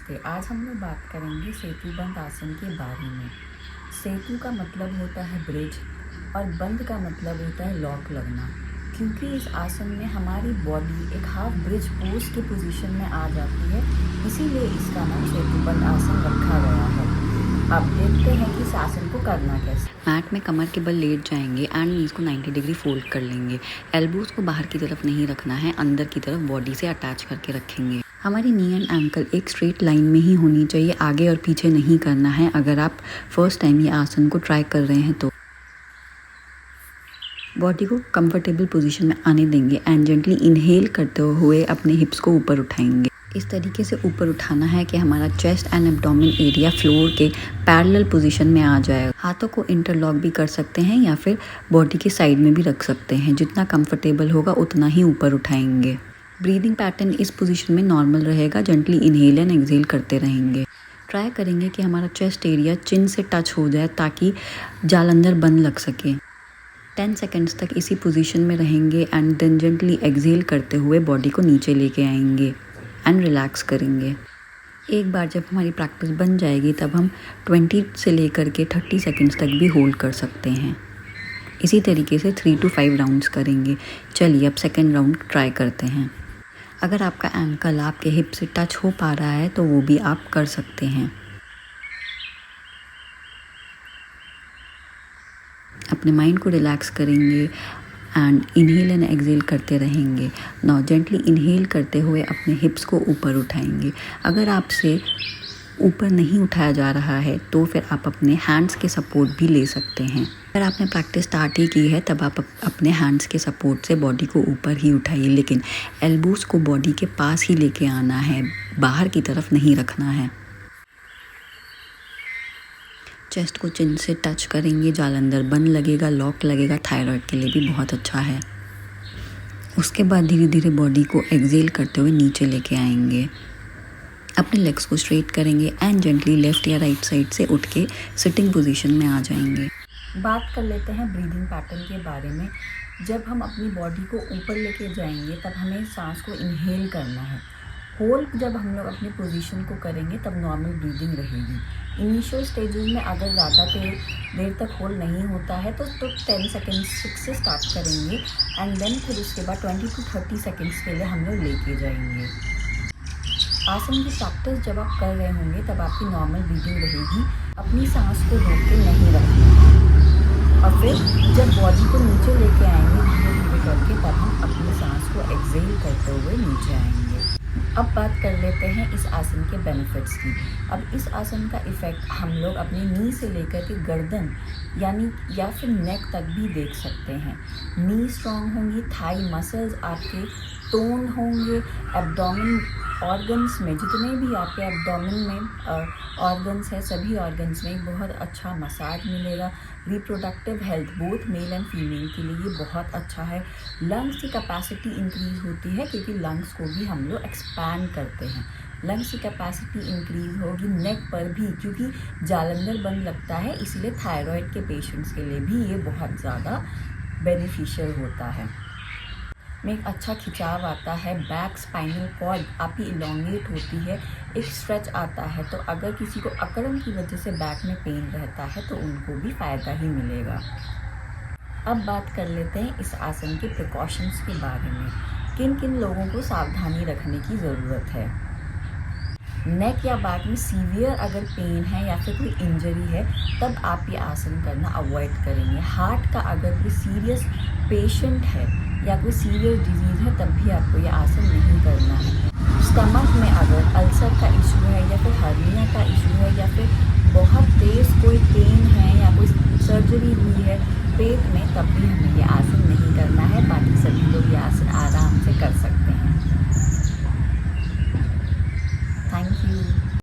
नमस्ते। आज हम लोग बात करेंगे सेतुबंध आसन के बारे में। सेतु का मतलब होता है ब्रिज और बंध का मतलब होता है लॉक लगना। क्योंकि इस आसन में हमारी बॉडी एक हाफ ब्रिज पोज की पोजीशन में आ जाती है, इसीलिए इसका नाम सेतुबंध आसन रखा गया है। अब देखते हैं कि इस आसन को करना कैसे। मैट में कमर के बल लेट जाएंगे एंड नीज को 90 डिग्री फोल्ड कर लेंगे। एल्बोज को बाहर की तरफ नहीं रखना है, अंदर की तरफ बॉडी से अटैच करके रखेंगे। हमारी नी एंड एंकल एक स्ट्रेट लाइन में ही होनी चाहिए, आगे और पीछे नहीं करना है। अगर आप फर्स्ट टाइम ये आसन को ट्राई कर रहे हैं तो बॉडी को कंफर्टेबल पोजीशन में आने देंगे एंड जेंटली इनहेल करते हुए अपने हिप्स को ऊपर उठाएंगे। इस तरीके से ऊपर उठाना है कि हमारा chest and abdomen area floor के पैरेलल पोजीशन में आ जाए। हाथों को इंटरलॉक भी कर सकते हैं या फिर बॉडी की साइड में भी रख सकते हैं। जितना कंफर्टेबल होगा उतना ही ऊपर उठाएंगे। ब्रीदिंग पैटर्न इस पोजीशन में नॉर्मल रहेगा। जेंटली इनहेल एंड एक्सहेल करते रहेंगे। ट्राई करेंगे कि हमारा चेस्ट एरिया चिन से टच हो जाए ताकि जालंधर बंद लग सके। 10 सेकेंड्स तक इसी पोजीशन में रहेंगे एंड देन जेंटली एक्सहेल करते हुए बॉडी को नीचे लेके आएंगे एंड रिलैक्स करेंगे। एक बार जब हमारी प्रैक्टिस बन जाएगी तब हम 20 से लेकर के 30 सेकेंड्स तक भी होल्ड कर सकते हैं। इसी तरीके से 3 to 5 राउंड्स करेंगे। चलिए अब सेकेंड राउंड ट्राई करते हैं। अगर आपका एंकल आपके हिप से टच हो पा रहा है तो वो भी आप कर सकते हैं। अपने माइंड को रिलैक्स करेंगे एंड इनहेल एंड एक्सहेल करते रहेंगे। नाउ जेंटली इनहेल करते हुए अपने हिप्स को ऊपर उठाएंगे। अगर आपसे ऊपर नहीं उठाया जा रहा है तो फिर आप अपने हैंड्स के सपोर्ट भी ले सकते हैं। अगर आपने प्रैक्टिस स्टार्ट ही की है तब आप अपने हैंड्स के सपोर्ट से बॉडी को ऊपर ही उठाइए, लेकिन एल्बोज को बॉडी के पास ही लेके आना है, बाहर की तरफ नहीं रखना है। चेस्ट को चिन से टच करेंगे, जालंधर बंद लगेगा, लॉक लगेगा। थायराइड के लिए भी बहुत अच्छा है। उसके बाद धीरे धीरे बॉडी को एक्सहेल करते हुए नीचे लेके आएंगे। अपने लेग्स को स्ट्रेट करेंगे एंड जेंटली लेफ्ट या राइट साइड से उठ के सिटिंग पोजीशन में आ जाएंगे। बात कर लेते हैं ब्रीदिंग पैटर्न के बारे में। जब हम अपनी बॉडी को ऊपर लेके जाएंगे तब हमें सांस को इनहेल करना है। होल्ड जब हम लोग अपनी पोजीशन को करेंगे तब नॉर्मल ब्रीदिंग रहेगी। इनिशियल स्टेजेस में अगर ज़्यादा देर तक होल्ड नहीं होता है तो 10 सेकेंड्स से स्टार्ट करेंगे एंड देन फिर उसके बाद 20 to 30 सेकेंड्स के लिए हम लोग लेके जाएंगे। आसन की प्रैक्टिस जब आप कर रहे होंगे तब आपकी नॉर्मल ब्रीदिंग रहेगी। अपनी सांस को रोक के नहीं रखना और फिर जब बॉडी को नीचे लेके आएंगे धीरे धीरे करके तब हम अपनी सांस को एक्सहेल करते हुए नीचे आएंगे। अब बात कर लेते हैं इस आसन के बेनिफिट्स की। अब इस आसन का इफ़ेक्ट हम लोग अपनी नी से लेकर के गर्दन यानी या फिर नेक तक भी देख सकते हैं। नी स्ट्रॉन्ग होंगी, थाई मसल्स आपके टोन होंगे, एब्डोमेन ऑर्गन्स में जितने भी आपके एब्डोमेन में ऑर्गन्स है सभी ऑर्गन्स में बहुत अच्छा मसाज मिलेगा। Reproductive health both male and female के लिए ये बहुत अच्छा है। लंग्स की कैपेसिटी इंक्रीज़ होती है क्योंकि लंग्स को भी हम लोग एक्सपैंड करते हैं। लंग्स की कैपेसिटी इंक्रीज़ होगी नेक पर भी क्योंकि जालंधर बंद लगता है, इसीलिए थायराइड के पेशेंट्स के लिए भी ये बहुत ज़्यादा बेनिफिशियल होता है। में एक अच्छा खिंचाव आता है। बैक स्पाइनल कॉर्ड आपकी इलोंगेट होती है, एक स्ट्रेच आता है। तो अगर किसी को अकड़न की वजह से बैक में पेन रहता है तो उनको भी फ़ायदा ही मिलेगा। अब बात कर लेते हैं इस आसन के प्रिकॉशंस के बारे में। किन किन लोगों को सावधानी रखने की ज़रूरत है। नेक या बैक में सीवियर अगर पेन है या फिर कोई इंजरी है तब आप ये आसन करना अवॉइड करेंगे। हार्ट का अगर कोई सीरियस पेशेंट है या कोई सीरियस डिजीज़ है तब भी आपको ये आसन नहीं करना है। स्टमक में अगर अल्सर का इशू है या फिर हर्निया का इशू है या फिर बहुत तेज़ कोई पेन है या कोई सर्जरी हुई है पेट में तब भी हमें ये आसन नहीं करना है। बाकी सभी लोग ये आसन आराम से कर सकते हैं।